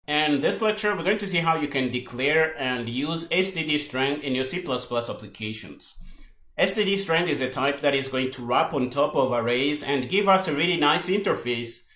In this lecture, we're going to see how you can declare and use stdstring in your C++ applications. stdstring is a type that is going to wrap on top of arrays and give us a really nice interface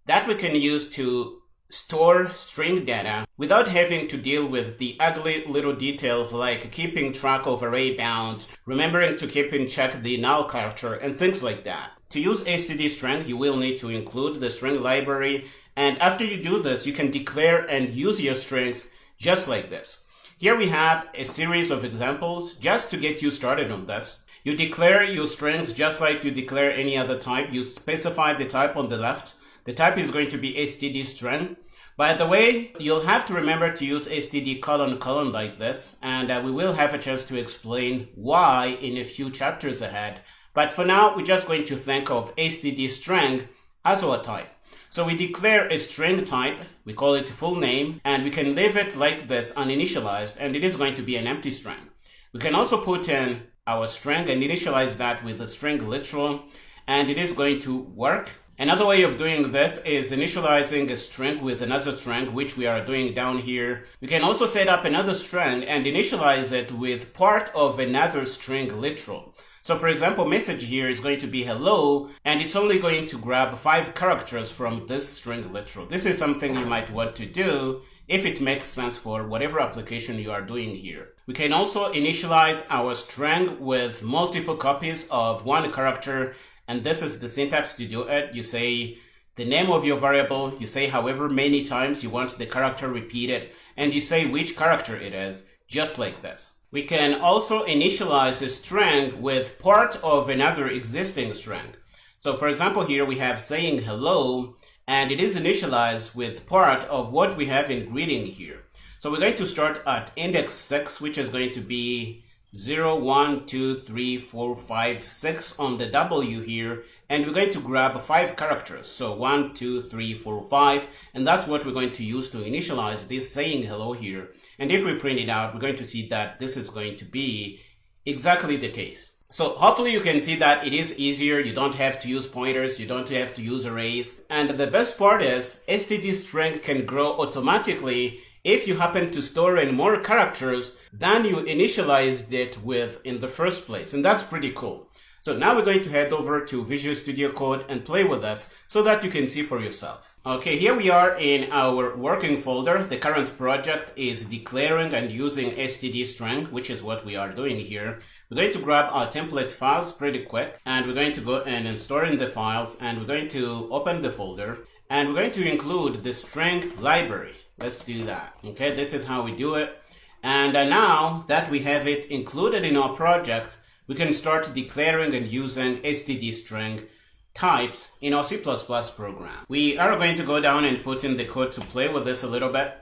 that we can use to store string data without having to deal with the ugly little details like keeping track of array bounds, remembering to keep in check the null character, and things like that. To use stdstring, you will need to include the string library, and after you do this, you can declare and use your strings just like this. Here we have a series of examples just to get you started on this. You declare your strings just like you declare any other type. You specify the type on the left. The type is going to be stdstring. By the way, you'll have to remember to use std::: like this, and we will have a chance to explain why in a few chapters ahead. But for now, we're just going to think of stdstring as our type. So we declare a string type, we call it full name, and we can leave it like this uninitialized, and it is going to be an empty string. We can also put in our string and initialize that with a string literal, and it is going to work. Another way of doing this is initializing a string with another string, which we are doing down here. We can also set up another string and initialize it with part of another string literal. So for example, message here is going to be hello, and it's only going to grab 5 characters from this string literal. This is something you might want to do if it makes sense for whatever application you are doing here. We can also initialize our string with multiple copies of one character, and this is the syntax to do it. You say the name of your variable, you say however many times you want the character repeated, and you say which character it is, just like this. We can also initialize a string with part of another existing string. So for example, here we have saying hello, and it is initialized with part of what we have in greeting here. So we're going to start at index 6, which is going to be 0, 1, 2, 3, 4, 5, 6 on the W here, and we're going to grab 5 characters. So 1, 2, 3, 4, 5, and that's what we're going to use to initialize this saying hello here. And if we print it out, we're going to see that this is going to be exactly the case. So hopefully you can see that it is easier. You don't have to use pointers. You don't have to use arrays. And the best part is stdstring can grow automatically if you happen to store in more characters than you initialized it with in the first place. And that's pretty cool. So now we're going to head over to Visual Studio Code and play with us so that you can see for yourself. Okay, here we are in our working folder. The current project is declaring and using stdstring, which is what we are doing here. We're going to grab our template files pretty quick, and we're going to go in and store in the files, and we're going to open the folder, and we're going to include the string library. Let's do that. Okay, this is how we do it. And now that we have it included in our project, we can start declaring and using stdstring types in our C++ program. We are going to go down and put in the code to play with this a little bit.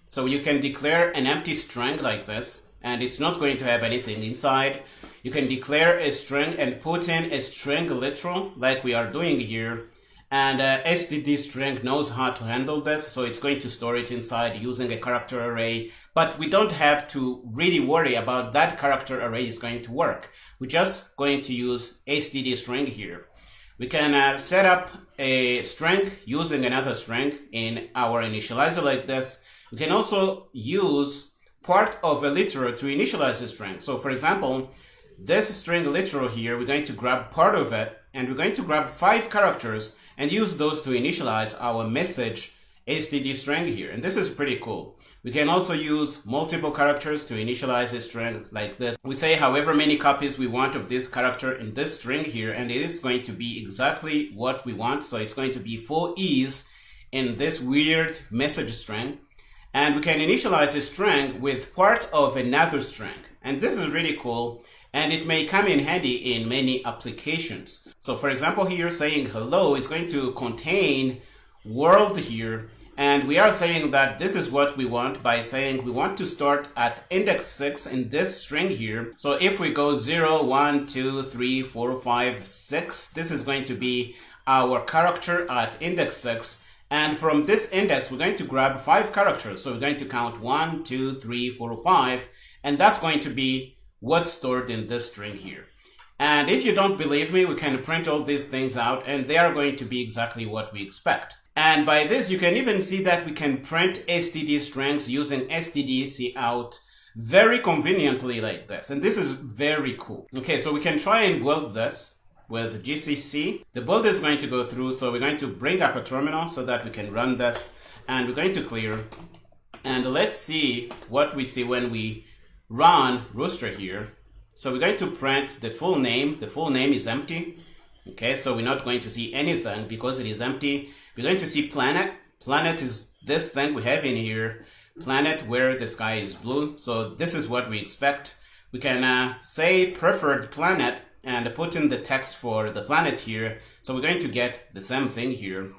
So you can declare an empty string like this, and it's not going to have anything inside. You can declare a string and put in a string literal like we are doing here. And stdstring knows how to handle this, so it's going to store it inside using a character array. But we don't have to really worry about that character array is going to work. We're just going to use stdstring here. We can set up a string using another string in our initializer like this. We can also use part of a literal to initialize the string. So for example, this string literal here, we're going to grab part of it, and we're going to grab 5 characters and use those to initialize our message stdstring here. And this is pretty cool. We can also use multiple characters to initialize a string like this. We say however many copies we want of this character in this string here, and it is going to be exactly what we want. So it's going to be 4 E's in this weird message string. And we can initialize a string with part of another string. And this is really cool, and it may come in handy in many applications. So for example, here saying hello is going to contain world here, and we are saying that this is what we want by saying we want to start at index 6 in this string here. So if we go 0, 1, 2, 3, 4, 5, 6, this is going to be our character at index 6. And from this index, we're going to grab 5 characters. So we're going to count 1, 2, 3, 4, 5, and that's going to be what's stored in this string here. And if you don't believe me, we can print all these things out, and they are going to be exactly what we expect. And by this, you can even see that we can print std strings using stdcout very conveniently like this. And this is very cool. Okay, so we can try and build this with GCC. The build is going to go through, so we're going to bring up a terminal so that we can run this. And we're going to clear. And let's see what we see when we run rooster here. So we're going to print the full name. The full name is empty. Okay, so we're not going to see anything because it is empty. We're going to see planet. Planet is this thing we have in here. Planet where the sky is blue. So this is what we expect. We can say preferred planet and put in the text for the planet here. So we're going to get the same thing here.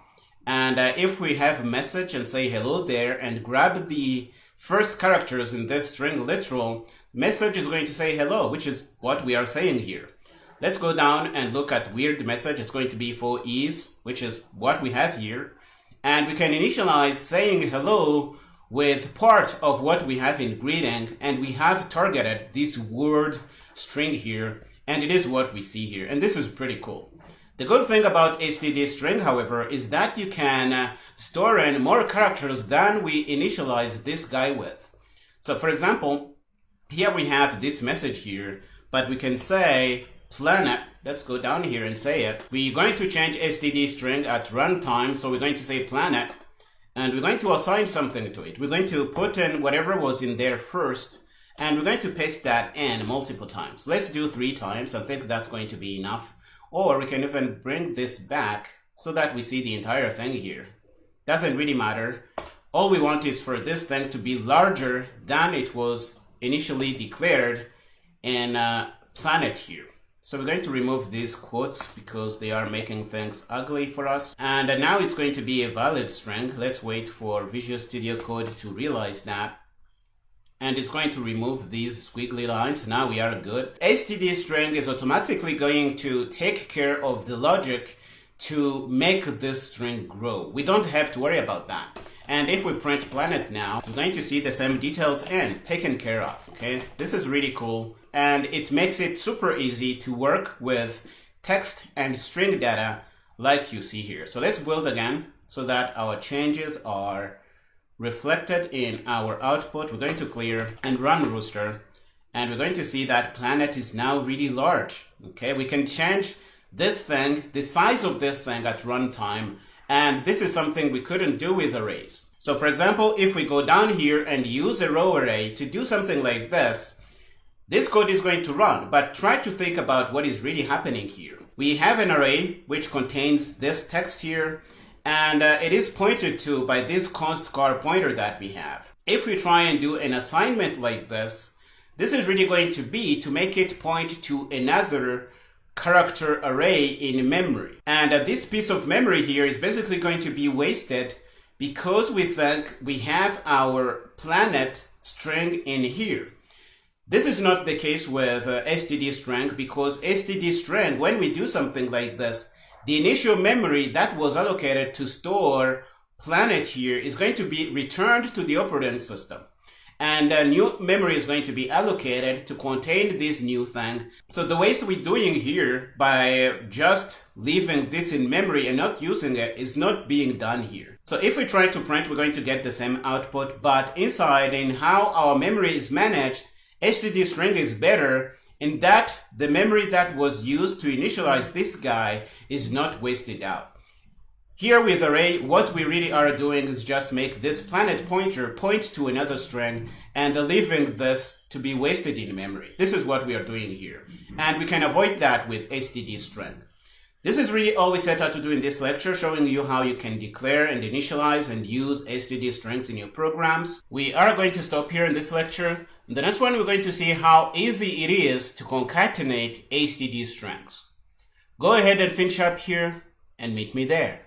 And if we have a message and say hello there and grab the first characters in this string literal, message is going to say hello, which is what we are saying here. Let's go down and look at weird message. It's going to be for ease, which is what we have here. And we can initialize saying hello with part of what we have in greeting. And we have targeted this word string here. And it is what we see here. And this is pretty cool. The good thing about stdstring, however, is that you can store in more characters than we initialize this guy with. So for example, here we have this message here, but we can say planet. Let's go down here and say it. We're going to change stdstring at runtime. So we're going to say planet, and we're going to assign something to it. We're going to put in whatever was in there first, and we're going to paste that in multiple times. Let's do 3 times. I think that's going to be enough. Or we can even bring this back so that we see the entire thing here. Doesn't really matter. All we want is for this thing to be larger than it was initially declared in planet here. So we're going to remove these quotes because they are making things ugly for us. And now it's going to be a valid string. Let's wait for Visual Studio Code to realize that. And it's going to remove these squiggly lines. Now we are good. stdstring is automatically going to take care of the logic to make this string grow. We don't have to worry about that. And if we print planet now, we're going to see the same details in taken care of. Okay, this is really cool. And it makes it super easy to work with text and string data like you see here. So let's build again so that our changes are reflected in our output. We're going to clear and run rooster, and we're going to see that planet is now really large. Okay, we can change this thing, the size of this thing at runtime, and this is something we couldn't do with arrays. So for example, if we go down here and use a row array to do something like this code is going to run, but try to think about what is really happening here. We have an array which contains this text here, and it is pointed to by this const char pointer that we have. If we try and do an assignment like this is really going to be to make it point to another character array in memory. And this piece of memory here is basically going to be wasted because we think we have our planet string in here. This is not the case with stdstring, because stdstring, when we do something like this, the initial memory that was allocated to store planet here is going to be returned to the operating system. And a new memory is going to be allocated to contain this new thing. So the waste we're doing here by just leaving this in memory and not using it is not being done here. So if we try to print, we're going to get the same output, but inside in how our memory is managed, stdstring is better in that the memory that was used to initialize this guy is not wasted out. Here with array, what we really are doing is just make this planet pointer point to another string and leaving this to be wasted in memory. This is what we are doing here. And we can avoid that with stdstring. This is really all we set out to do in this lecture, showing you how you can declare and initialize and use stdstrings in your programs. We are going to stop here in this lecture. In the next one, we're going to see how easy it is to concatenate std strings. Go ahead and finish up here and meet me there.